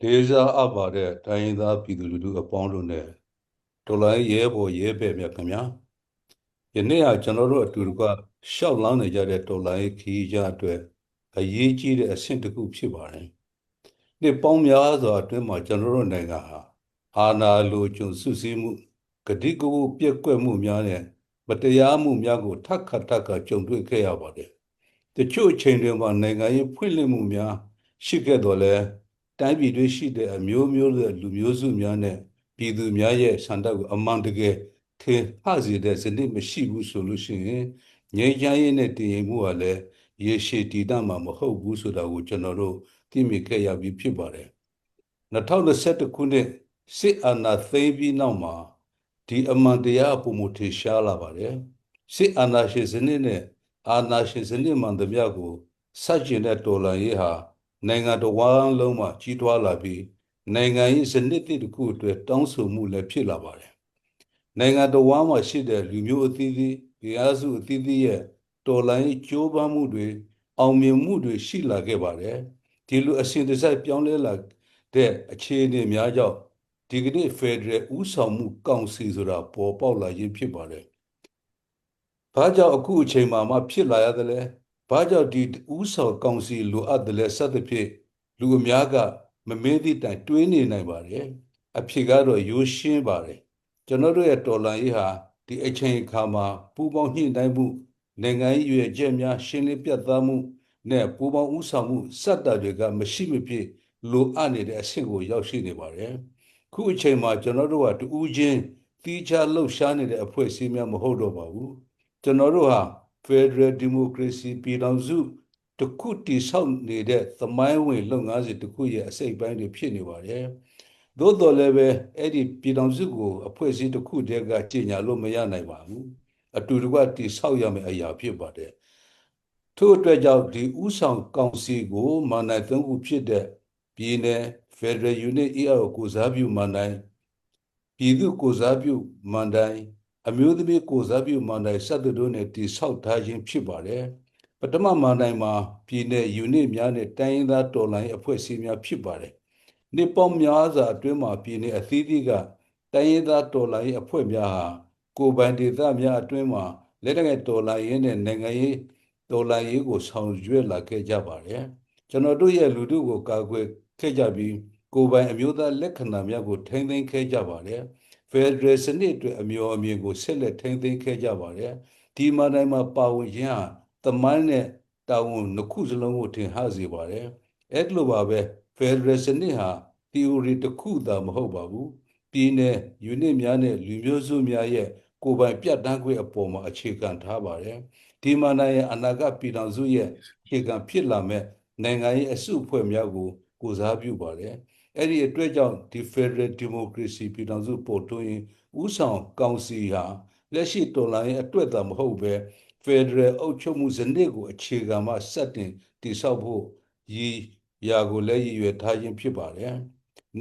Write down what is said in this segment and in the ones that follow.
လေးစားအပ်ပါတဲ့တိုင်းရင်းသားပြည်သူလူထုအပေါင်းတို့နဲ့တော်လိုင်းရဲဘော်ရဲဘဲ့မြတ်ခင်ဗျာယနေ့ဟာကျွန်တော်တို့အတူတကွရှောက်လန်းနေကြတဲ့တော်လိုင်းခီးကြအတွက်အရေးကြီးတဲ့အဆင့်တစ်ခုဖြစ်ပါတယ်နှစ်ပေါင်းများစွာအတွင်းမှာကျွန်တော်တို့နိုင်ငံဟာအာဏာလိုချွန်စုစည်းမှုဂတိကဝပြက်ကွက်မှုများနဲ့မတရားမှုများကိုထပ်ခါကြုံတွေ့ခဲ့ရပါတယ်တချို့အချိန်တွေမှာနိုင်ငံရေးဖွင့်လှစ်မှုများရှိခဲ့တော်လဲတိုင်းပြည်တွင်းရှိတဲ့အမျိုးမျိုးတဲ့လူမျိုးစုများနဲ့ပြည်သူများရဲ့ဆန္ဒကိုအမှန်တကယ်ထင်ဟစေတဲ့စနစ်မရှိဘူးဆိုလို့ရှိရင်ငြိမ်းချမ်းရေးနဲ့တည်ငြိမ်မှုကလည်းရေရှည်တည်တံ့မှာမဟုတ်ဘူးဆိုတာကိုကျွန်တော်တို့သိမြင်ခဲ့ရပြီးဖြစ်ပါတယ်2021ခုနှစ်စစ်အာဏာသိမ်းပြီးနောက်မှာဒီအမှန်တရားပုံမထင်ရှားလာပါတယ်စစ်အာဏာရှင်စနစ်နဲ့အာဏာရှင်စနစ်မှန်သမျှကိုစကျင်တဲ့တော်လှန်ရေးဟာနိုင်ငံတော်ဝန်လုံးမှာကြီးထွားလာပြီးနိုင်ငံရေးစနစ်တစ်ခုအတွက်တောင်းဆိုမှုလည်းဖြစ်လာပါတယ်နိုင်ငံတော်ဝန်မှာရှိတဲ့လူမျိုးအသီးသီးတရားစုအသီးသီးရဲ့တော်လှန်ရေးကြိုးပမ်းမှုတွေအောင်မြင်မှုတွေရှိလာခဲ့ပါတယ်ဒီလိုအစဉ်တစိုက်ပြောင်းလဲလာတဲ့အခြေအနေများကြောင့်ဒီကနေ့ဖက်ဒရယ်ဦးဆောင်မှုကောင်စီဆိုတာပေါ်ပေါက်လာခြင်းဖြစ်ပါတယ်။ဘာကြောင့်အခုအချိန်မှဖြစ်လာရသလဲ။ဘာကြောင့်ဒီဦးဆောင်ကောင်စီလိုအပ်တယ်လဲစသဖြင့်လူအများကမမေးသည့်တိုင်တွေးနေနိုင်ပါတယ်။အဖြေကတော့ရိုးရှင်းပါတယ်။ကျွန်တော်တို့ရဲ့တော်လှန်ရေးဟာဒီအချိန်အခါမှာပူးပေါင်းညှိနှိုင်းမှုနိုင်ငံရေးရွေချက်များရှင်းလင်းပြတ်သားမှုနဲ့ပူးပေါင်းဦးဆောင်မှုစက်တာတွေကမရှိမဖြစ်လိုအပ်နေတဲ့အဆင့်ကိုရောက်ရှိနေပါတယ်။ခုအချိန်မှာကျွန်တော်တို့ကတူးချင်းတီးခြားလှုပ်ရှားနေတဲ့အဖွဲ့အစည်းများမဟုတ်တော့ပါဘူး။ကျွန်တော်တို့ဟာ Federal Democracy ပြည်ထောင်စုတစ်ခုတည်ဆောက်နေတဲ့သမိုင်းဝင်လုပ်ငန်းစဉ်တစ်ခုရဲ့အစိတ်ပိုင်းတွေဖြစ်နေပါတယ်။သို့တော်လည်းပဲအဲ့ဒီပြည်ထောင်စုကိုအဖွဲ့အစည်းတစ်ခုတည်းကကြီးညာလို့မရနိုင်ပါဘူး။အတူတကွတည်ဆောက်ရမယ့်အရာဖြစ်ပါတယ်။ထို့အတွက်ကြောင့်ဒီဥဆောင်ကောင်စီကိုမာနိုင်သုံးခုဖြစ်တဲ့ပြည်내 Federal Unit ER ကိုစားပြုမန်တိုင်းပြည်သူကိုစားပြုမန်တိုင်းအမျိုးသမီးကိုစားပြုမန်တိုင်းစသတို့နဲ့တိဆောက်ထားခြင်းဖြစ်ပါတယ်ပထမမန်တိုင်းမှာပြည်내 ယူနစ်များနဲ့တိုင်းရင်းသားတော်လှန်ရေးအဖွဲ့အစည်းများဖြစ်ပါတယ်နှစ်ပေါင်းများစွာအတွင်းမှာပြည်내အသီးသီးကတိုင်းရင်းသားတော်လှန်ရေးအဖွဲ့များဟာကိုယ်ပိုင်ဒေသများအတွင်းမှာလက်နက်တော်လှန်ရေးနဲ့နိုင်ငံရေးတော်လှန်ရေးကိုဆောင်ရွက်လာခဲ့ကြပါတယ်ကျွန်တော်တို့ရဲ့လူထုကိုကာကွယ်ခဲ့ကြပြီးကိုယ်ပိုင်အမျိုးသားလက္ခဏာများကိုထိန်းသိမ်းခဲ့ကြပါတယ်ဖက်ဒရယ်စနစ်အတွက်အမျိုးအမြင်ကိုဆက်လက်ထိန်းသိမ်းခဲ့ကြပါတယ်ဒီမှတိုင်းမှာပါဝင်ခြင်းဟာတမိုင်းနဲ့တာဝန်နှစ်ခုစလုံးကိုထင်ဟစေပါတယ်အဲ့လိုပါပဲဖက်ဒရယ်စနစ်ဟာ theory တစ်ခုသာမဟုတ်ပါဘူးပြည်내 ယူနစ်များနဲ့လူမျိုးစုများရဲ့ကိုယ်ပိုင်ပြတ်တန်းခွင့်အပေါ်မှာအခြေခံထားပါတယ်ဒီမှတိုင်းရဲ့အနာဂတ်ပြည်ထောင်စုရဲ့အခြေခံဖြစ်လာမဲ့နိုင်ငံရေးအစုအဖွဲ့များကိုစားပြုပါတယ်အဲ့ဒီအတွက်ကြောင့်ဒီ Federal Democracy ပြည်ထောင်စုပေါ်ထွန်းရင်ဥဆောင်ကောင်စီဟာလက်ရှိတော်လှန်ရေးအတွက်သာမဟုတ်ပဲ Federal အုပ်ချုပ်မှုစနစ်ကိုအခြေခံမှစတင်တည်ဆောက်ဖို့ရည်ရာကိုလည်းရည်ရွယ်ထားခြင်းဖြစ်ပါတယ်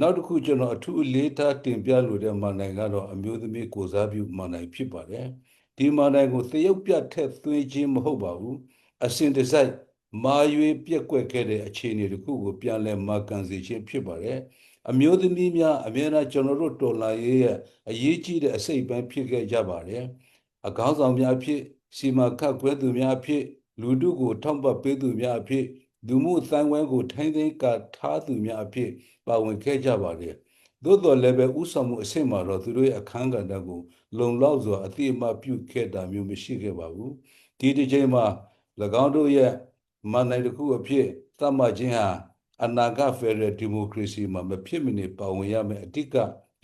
နောက်တစ်ခုကျွန်တော်အထူးအလေးထားတင်ပြလိုတဲ့မန်နိုင်ကတော့အမျိုးသမီးကိုစားပြုမန်နိုင်ဖြစ်ပါတယ်ဒီမန်နိုင်ကိုသရုပ်ပြထက်သွင်းခြင်းမဟုတ်ပါဘူးအစဉ်တစိုက်မာရွေပြက်ကွက်ခဲ့တဲ့အခြေအနေတစ်ခုကိုပြန်လည်မာကန်စေခြင်းဖြစ်ပါတယ်အမျိုးသမီးများအများအားကျွန်တော်တို့တော်လှန်ရေးရဲ့အရေးကြီးတဲ့အစိတ်ပိုင်းဖြစ်ခဲ့ကြပါတယ်အကောင်းဆောင်များဖြစ်စီမံခန့်ခွဲသူများဖြစ်လူထုကိုထောက်ပံ့ပေးသူများဖြစ်လူမှုအတိုင်းဝိုင်းကိုထိန်းသိမ်းကာထားသူများအဖြစ်ပါဝင်ခဲ့ကြပါတယ်သို့တော်လည်းပဲဥဆောင်မှုအဆင့်မှာတော့သူတို့ရဲ့အခမ်းကဏ္ဍကိုလုံလောက်စွာအတိအမှပြုခဲ့တာမျိုးမရှိခဲ့ပါဘူးဒီတစ်ချိန်မှာ၎င်းတို့ရဲ့မန်နိုင်တစ်ခုအဖြစ်သတ်မှတ်ခြင်းဟာအနာဂတ်ဖက်ဒရယ်ဒီမိုကရေစီမှာမဖြစ်မနေပါဝင်ရမယ့်အဓိက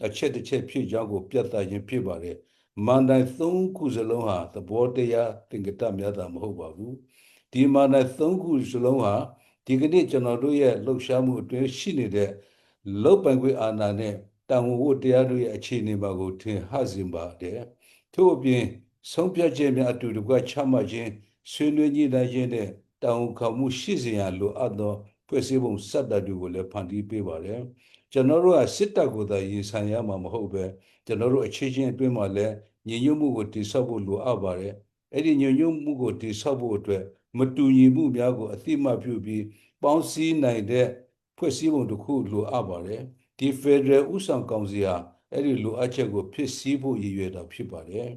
အချက်တစ်ချက်ဖြစ်ကြောင်းကိုပြသခြင်းဖြစ်ပါတယ်မန်တိုင်း၃ခုစလုံးဟာသဘောတရားသင်္ကတများတာမဟုတ်ပါဘူးဒီမန်တိုင်း၃ခုစလုံးဟာဒီကနေ့ကျွန်တော်တို့ရဲ့လှုပ်ရှားမှုအတွင်းရှိနေတဲ့လုတ်ပိုင်ခွင့်အာဏာနဲ့တန်ဝတ်တရားတို့ရဲ့အခြေအနေမှာကိုထင်ဟစေပါတယ်ထို့အပြင်ဆုံးဖြတ်ချက်များအတူတကွချမှတ်ခြင်းဆွေးနွေးညှိနှိုင်းခြင်းနဲ့တောင်းခံမှုရှိစေရန်လိုအပ်သောဖွဲ့စည်းပုံစက်တတူကိုလည်းဖန်တီးပေးပါတယ်ကျွန်တော်တို့ကစစ်တပ်ကိုသာရင်ဆိုင်ရမှာမဟုတ်ပဲကျွန်တော်တို့အခြေချင်းအတွင်းမှာလည်းညီညွတ်မှုကိုတည်ဆောက်ဖို့လိုအပ်ပါတယ်အဲ့ဒီညီညွတ်မှုကိုတည်ဆောက်ဖို့အတွက်မတူညီမှုများကိုအသိအမှတ်ပြုပြီးပေါင်းစည်းနိုင်တဲ့ ဖွဲ့စည်းပုံတစ်ခုလိုအပ်ပါတယ်ဒီ Federal ဥဆောင်ကောင်စီဟာအဲ့ဒီလိုအပ်ချက်ကိုဖြစ်စည်းဖို့ရည်ရွယ်တာဖြစ်ပါတယ်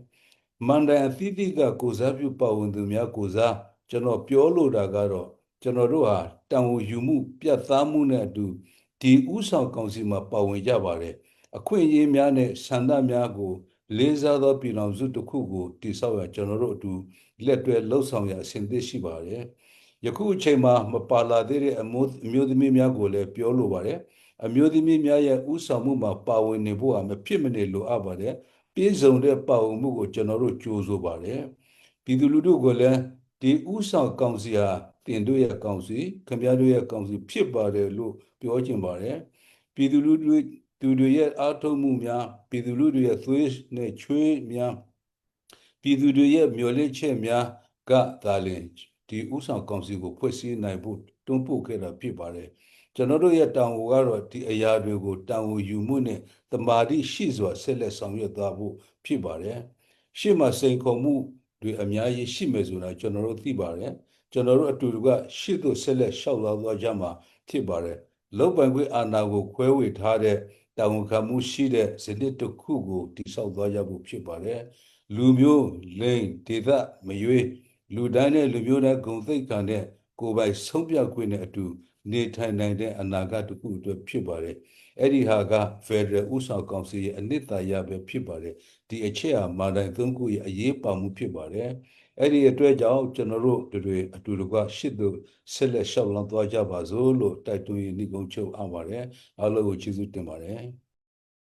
မန္တန်အသီးသီးကကိုစားပြုပါဝင်သူများကိုစားကျွန်တော်ပြောလိုတာကတော့ကျွန်တော်တို့ဟာတန်ဝယူမှုပြတ်သားမှုနဲ့အတူဒီဥဆောင်ကောင်စီမှာပါဝင်ကြပါတယ်အခွင့်အရေးများနဲ့ဆန္ဒများကိုလေးစားသောပြည်တော်စုတစ်ခုကိုတည်ဆောက်ရကျွန်တော်တို့အတူလက်တွဲလှုပ်ဆောင်ရအစဉ်သင့်ရှိပါတယ်ယခုအချိန်မှာမပါလာသေးတဲ့အမျိုးသမီးများကိုလည်းပြောလိုပါတယ်အမျိုးသမီးများရဲ့ဥဆောင်မှုမှာပါဝင်နေဖို့ဟာမဖြစ်မနေလိုအပ်ပါတယ်ပြည်စုံတဲ့ပါဝင်မှုကိုကျွန်တော်တို့ကြိုးဆိုပါတယ်ပြည်သူလူထုကိုလည်းဒီဥဆောင်ကောင်စီဟာတင်တို့ရဲ့ကောင်စီခင်ဗျားတို့ရဲ့ကောင်စီဖြစ်ပါတယ်လို့ပြောချင်ပါတယ်ပြည်သူလူထုတွေရဲ့အားထုတ်မှုများပြည်သူလူထုရဲ့သွေးနဲ့ချွေးများပြည်သူတွေရဲ့မျှော်လင့်ချက်များကသာလျှင်ဒီဥဆောင်ကောင်စီကိုဖွဲ့စည်းနိုင်ဖို့တွန်းပို့ခဲ့တာဖြစ်ပါတယ်ကျွန်တော်တို့ရဲ့တောင်းဝကတော့ဒီအရာတွေကိုတောင်းဝယူမှုနဲ့တမာတိရှိစွာဆက်လက်ဆောင်ရွက်သွားဖို့ဖြစ်ပါတယ်ရှေ့မှာစိန်ခေါ်မှုတွေအများကြီးရှိမယ်ဆိုတာကျွန်တော်တို့သိပါတယ်ကျွန်တော်တို့အတူတူကရှေ့သို့ဆက်လက်ရှောက်လာသွားကြမှာဖြစ်ပါတယ်လောက်ပိုင်ခွင့်အာဏာကိုခွဲဝေထားတဲ့တာဝန်ခံမှုရှိတဲ့စနစ်တစ်ခုကိုတည်ဆောက်သွားကြဖို့ဖြစ်ပါတယ်လူမျိုးလိန်ဒေသမရွေးလူတိုင်းနဲ့လူမျိုးတိုင်းဂုဏ်သိက္ခာနဲ့ကိုယ်ပိုင်ဆုံးဖြတ်ခွင့်နဲ့အတူနေထိုင်နိုင်တဲ့အနာဂတ်တစ်ခုအတွက်ဖြစ်ပါတယ်အဲ့ဒီဟာက Federal ဥဆောင်ကောင်စီရဲ့အနှစ်သာရပဲဖြစ်ပါတယ်ဒီအချက်ဟာမာတိုင်းသုံးခုရဲ့အရေးပါမှုဖြစ်ပါတယ်အဲ့ဒီအတွက်ကြောင့်ကျွန်တော်တို့တွေအတူတကွရှစ်တို့ဆက်လက်ရှောက်လန်းသွားကြပါစို့လို့တိုက်တွန်းရင်းနှီးကုန်းချုပ်အပ်ပါတယ်အားလုံးကိုကျေးဇူးတင်ပါတယ်